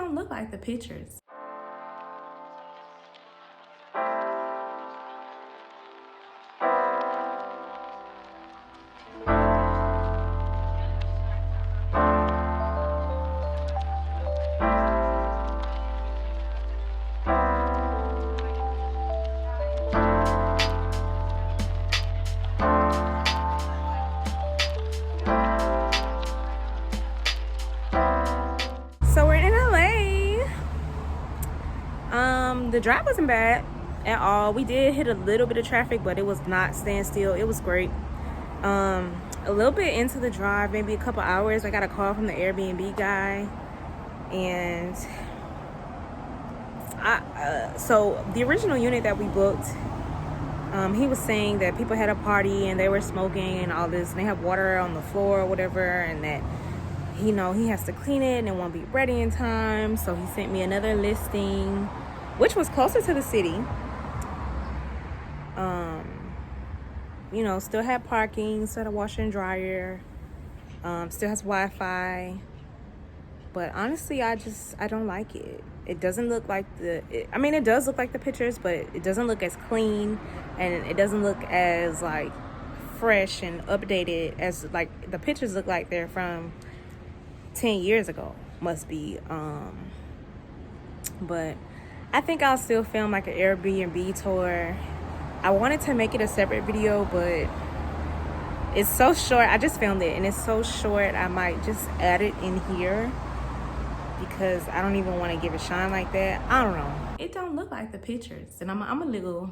don't look like the pictures. So we're in LA. The drive wasn't bad at all. We did hit a little bit of traffic, but it was not standstill. It was great. A little bit into the drive, maybe a couple hours, I got a call from the Airbnb guy, and so the original unit that we booked, he was saying that people had a party and they were smoking and all this, and they have water on the floor or whatever, and that he has to clean it and it won't be ready in time. So he sent me another listing, which was closer to the city. Still had parking, still had a washer and dryer, still has Wi-Fi. But honestly, I don't like it. It doesn't look like it does look like the pictures, but it doesn't look as clean, and it doesn't look as like fresh and updated as like the pictures look like they're from 10 years ago. Must be. But I think I'll still film like an Airbnb tour. I wanted to make it a separate video, but it's so short. I just filmed it and it's so short, I might just add it in here because I don't even want to give it shine like that. I don't know. It don't look like the pictures, and I'm a little,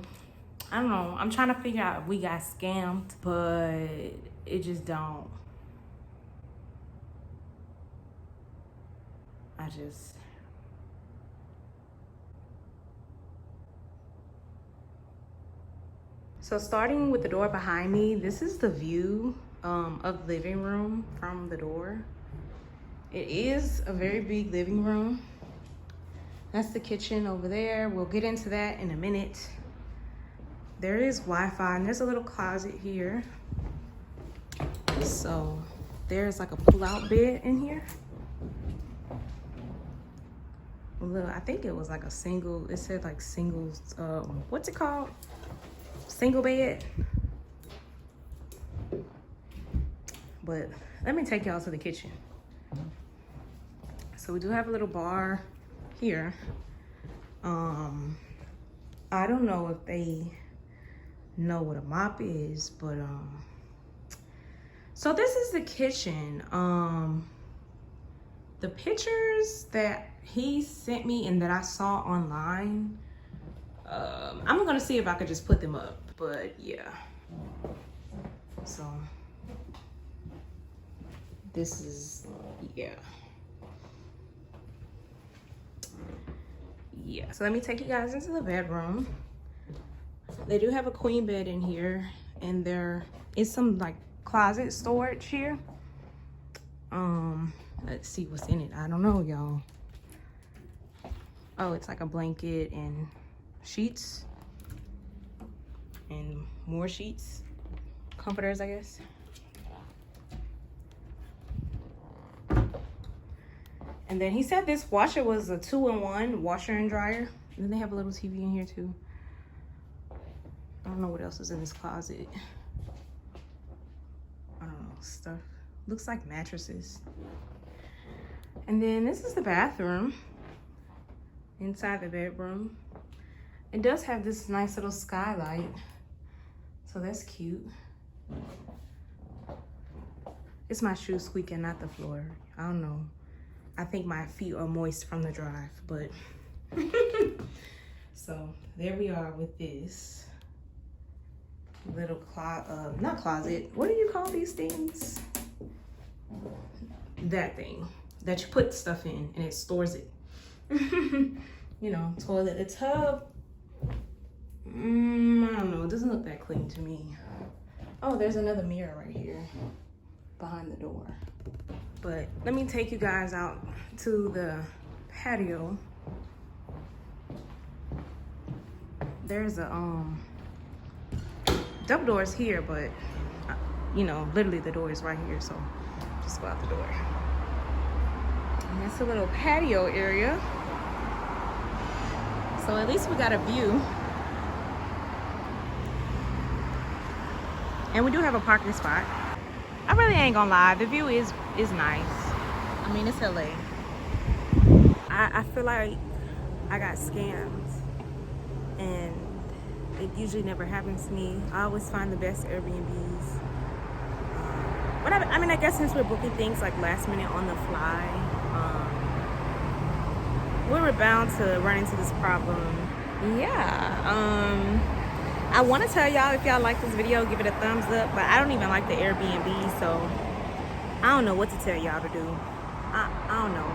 I don't know. I'm trying to figure out if we got scammed, but it just don't. So starting with the door behind me, this is the view of the living room from the door. It is a very big living room. That's the kitchen over there. We'll get into that in a minute. There is Wi-Fi, and there's a little closet here. So there's like a pull-out bed in here. Look, I think it was like a single, it said like singles, what's it called? Single bed. But let me take y'all to the kitchen. So we do have a little bar here. I don't know if they know what a mop is, but so this is the kitchen. The pictures that he sent me and that I saw online, I'm gonna see if I could just put them up, but yeah. So this is, yeah. So let me take you guys into the bedroom. They do have a queen bed in here, and there is some like closet storage here. Let's see what's in it. I don't know, y'all. Oh, it's like a blanket and sheets and more sheets, comforters, I guess. And then he said this washer was a 2-in-1 washer and dryer. And then they have a little TV in here too. I don't know what else is in this closet. I don't know, stuff. Looks like mattresses. And then this is the bathroom inside the bedroom. It does have this nice little skylight, so that's cute. It's my shoes squeaking, not the floor. I don't know. I think my feet are moist from the drive, but so there we are with this little not closet. What do you call these things? That thing that you put stuff in and it stores it. You know, toilet, a tub. I don't know, it doesn't look that clean to me. Oh, there's another mirror right here behind the door. But let me take you guys out to the patio. There's a double doors here, but you know, literally the door is right here, so just go out the door. And it's a little patio area. So at least we got a view. And we do have a parking spot. I really ain't gonna lie, the view is nice. I mean, it's LA. I feel like I got scammed, and it usually never happens to me. I always find the best Airbnbs. But I mean, I guess since we're booking things like last minute on the fly, we were bound to run into this problem. Yeah. I want to tell y'all, if y'all like this video, give it a thumbs up, but I don't even like the Airbnb, so I don't know what to tell y'all to do. I don't know.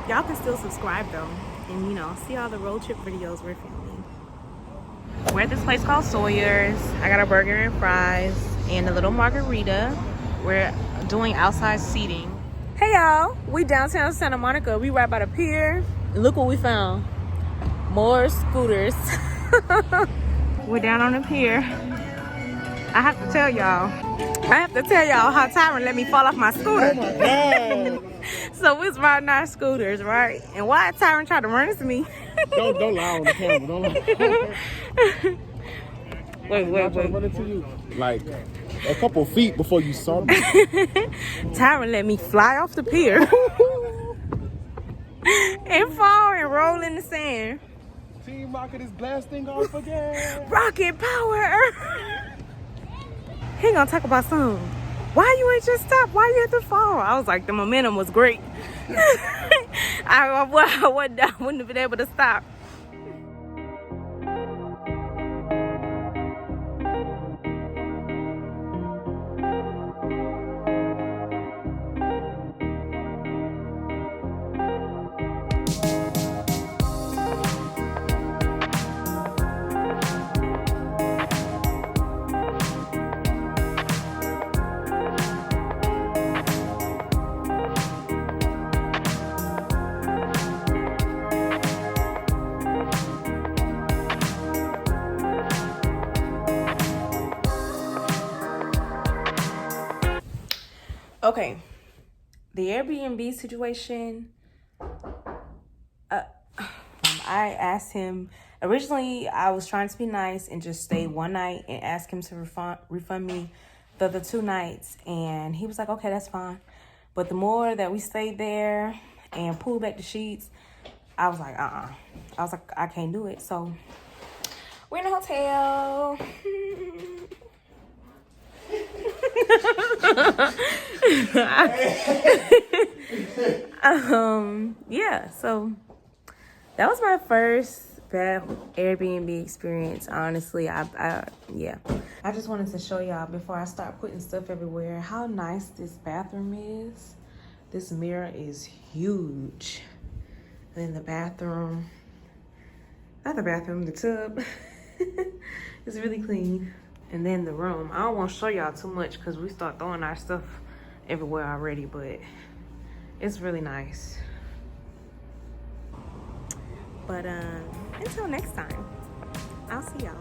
Y'all can still subscribe though, and you know, see all the road trip videos we're filming. We're at this place called Sawyer's. I got a burger and fries and a little margarita. We're doing outside seating. Hey y'all, we downtown Santa Monica. We right by the pier. Look what we found. More scooters. We're down on the pier. I have to tell y'all how Tyron let me fall off my scooter. Oh my God. So we was riding our scooters, right? And why Tyron tried to run into me? Don't lie on the camera. Don't lie. Wait. Run into you like a couple feet before you saw me. Tyron let me fly off the pier and fall and roll in the sand. Team Rocket is blasting off again. Rocket power. He gonna talk about something. Why you ain't just stop? Why you had to fall? I was like, the momentum was great. I wouldn't have been able to stop. Okay, the Airbnb situation, I asked him, originally I was trying to be nice and just stay one night and ask him to refund me the other 2 nights, and he was like, okay, that's fine. But the more that we stayed there and pulled back the sheets, I was like, I was like, I can't do it. So we're in a hotel. Yeah, so that was my first bad Airbnb experience. Honestly, yeah, I just wanted to show y'all before I start putting stuff everywhere how nice this bathroom is. This mirror is huge. And then the bathroom, not the bathroom, the tub is really clean. And then the room, I don't want to show y'all too much because we start throwing our stuff everywhere already, but it's really nice. But until next time, I'll see y'all.